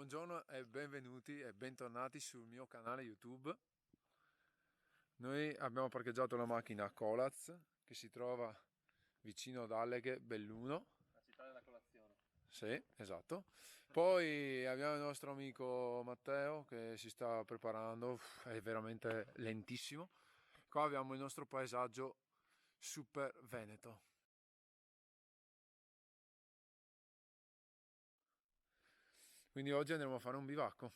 Buongiorno e benvenuti e bentornati sul mio canale YouTube. Noi abbiamo parcheggiato la macchina a Colaz, che si trova vicino ad Alleghe, Belluno. La città della colazione. Sì, esatto. Poi abbiamo il nostro amico Matteo che si sta preparando, è veramente lentissimo. Qua abbiamo il nostro paesaggio super veneto. Quindi oggi andremo a fare un bivacco.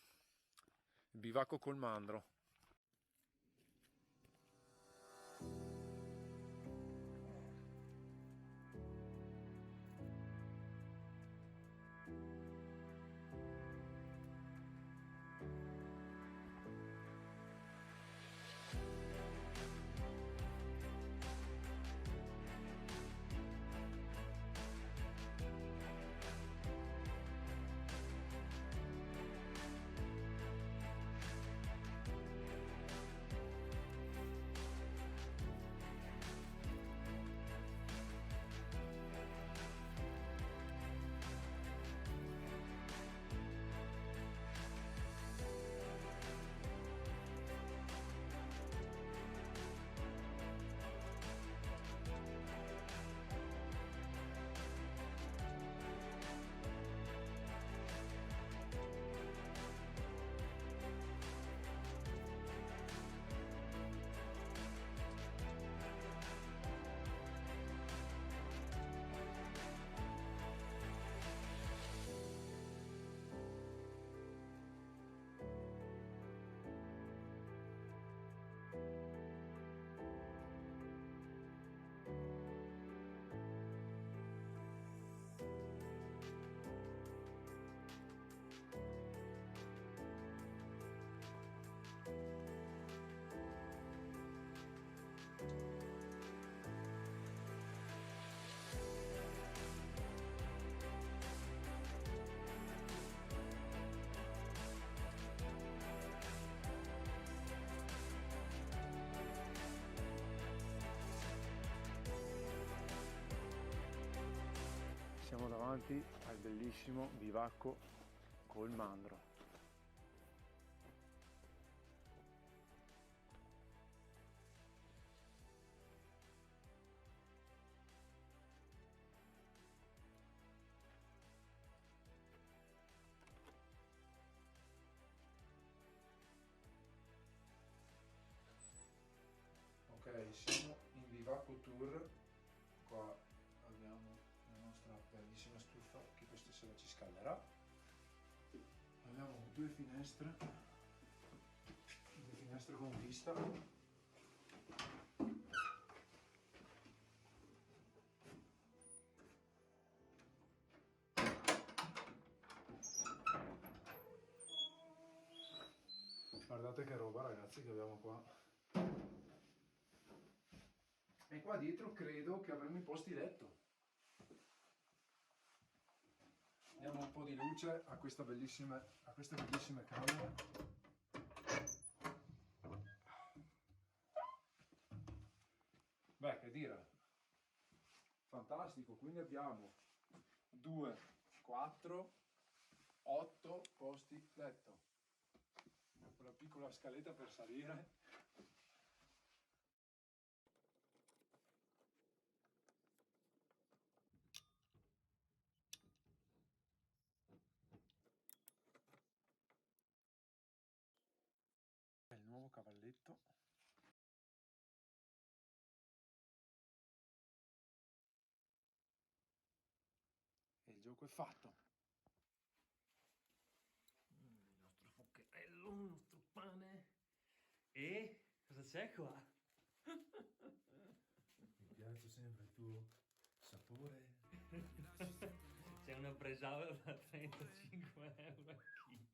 Il bivacco col mandro. Siamo davanti al bellissimo bivacco col mandro. Ok, siamo in bivacco tour. Qua abbiamo la nostra bellissima stufa che questa sera ci scalderà. Abbiamo due finestre con vista. Guardate che roba, ragazzi, che abbiamo qua. E qua dietro credo che avremo i posti letto. Diamo un po' di luce a queste bellissime camere. Beh, che dire, fantastico. Quindi abbiamo 2, 4, 8 posti letto. Una piccola scaletta per salire. Il nuovo cavalletto. E il gioco è fatto. Il nostro fuocherello, il nostro pane. E cosa c'è qua? Mi piace sempre il tuo sapore. C'è una bresaola da 35 euro al chilo.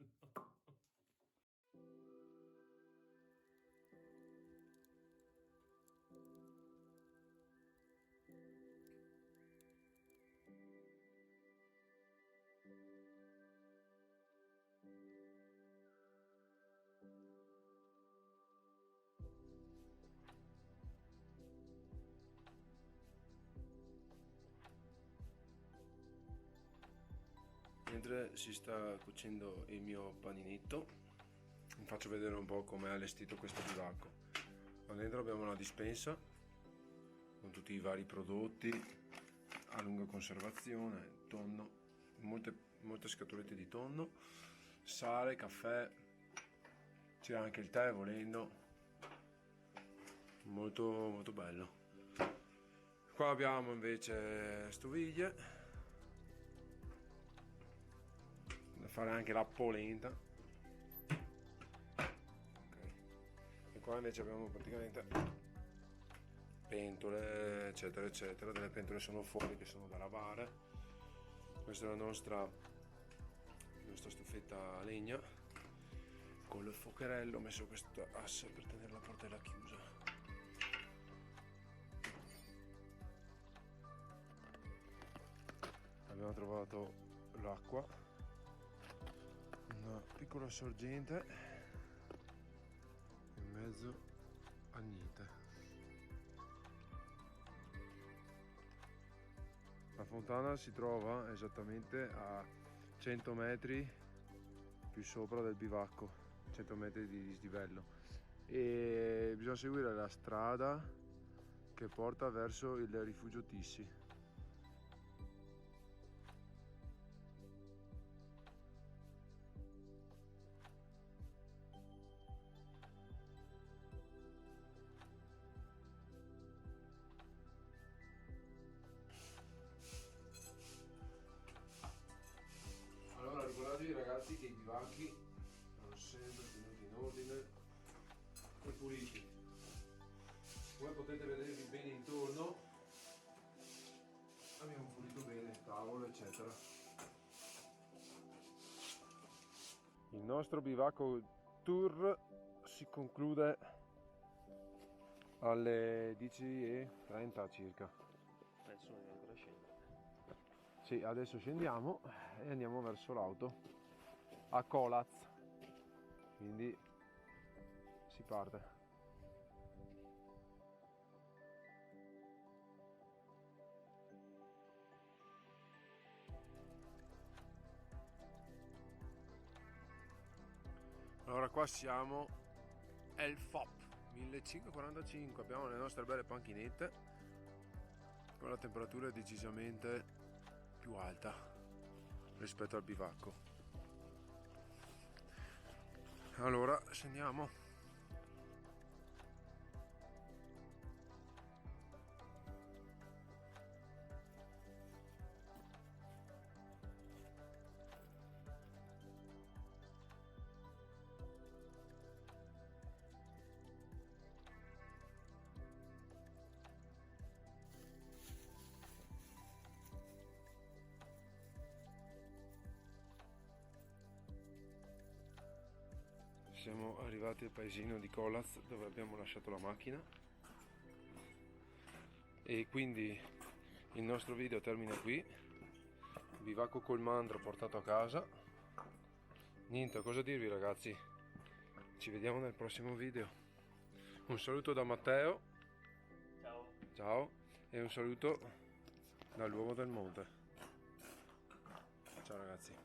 Mentre mentre si sta cuocendo il mio paninetto vi faccio vedere un po' come è allestito questo bivacco. Qua dentro abbiamo una dispensa con tutti i vari prodotti a lunga conservazione, tonno, molte scatolette di tonno, sale, caffè, c'è anche il tè volendo, molto molto bello. Qua abbiamo invece stoviglie da fare anche la polenta. Okay. E qua invece abbiamo praticamente pentole eccetera eccetera, delle pentole sono fuori che sono da lavare. Questa è la nostra stufetta a legna con il fuocherello, ho messo questo asse per tenere la portella chiusa. Abbiamo trovato l'acqua, una piccola sorgente in mezzo a niente. La fontana si trova esattamente a 100 metri più sopra del bivacco, 100 metri di dislivello, e bisogna seguire la strada che porta verso il rifugio Tissi. Allora ricordatevi ragazzi che i bivacchi vanno sempre tenuti in ordine e puliti. Voi potete vedervi bene intorno, abbiamo pulito bene il tavolo eccetera. Il nostro bivacco tour si conclude alle 10:30 circa. Adesso devo ancora scendere. Sì, adesso scendiamo e andiamo verso l'auto a Kolaz, quindi si parte. Allora qua siamo El Fop 1545, abbiamo le nostre belle panchinette con la temperatura decisamente più alta rispetto al bivacco. Allora scendiamo. Siamo arrivati al paesino di Kolaz dove abbiamo lasciato la macchina e quindi il nostro video termina qui. Bivacco col mandro portato a casa. Niente, cosa dirvi ragazzi, ci vediamo nel prossimo video. Un saluto da Matteo. Ciao. Ciao, e un saluto dall'uomo del monte. Ciao ragazzi.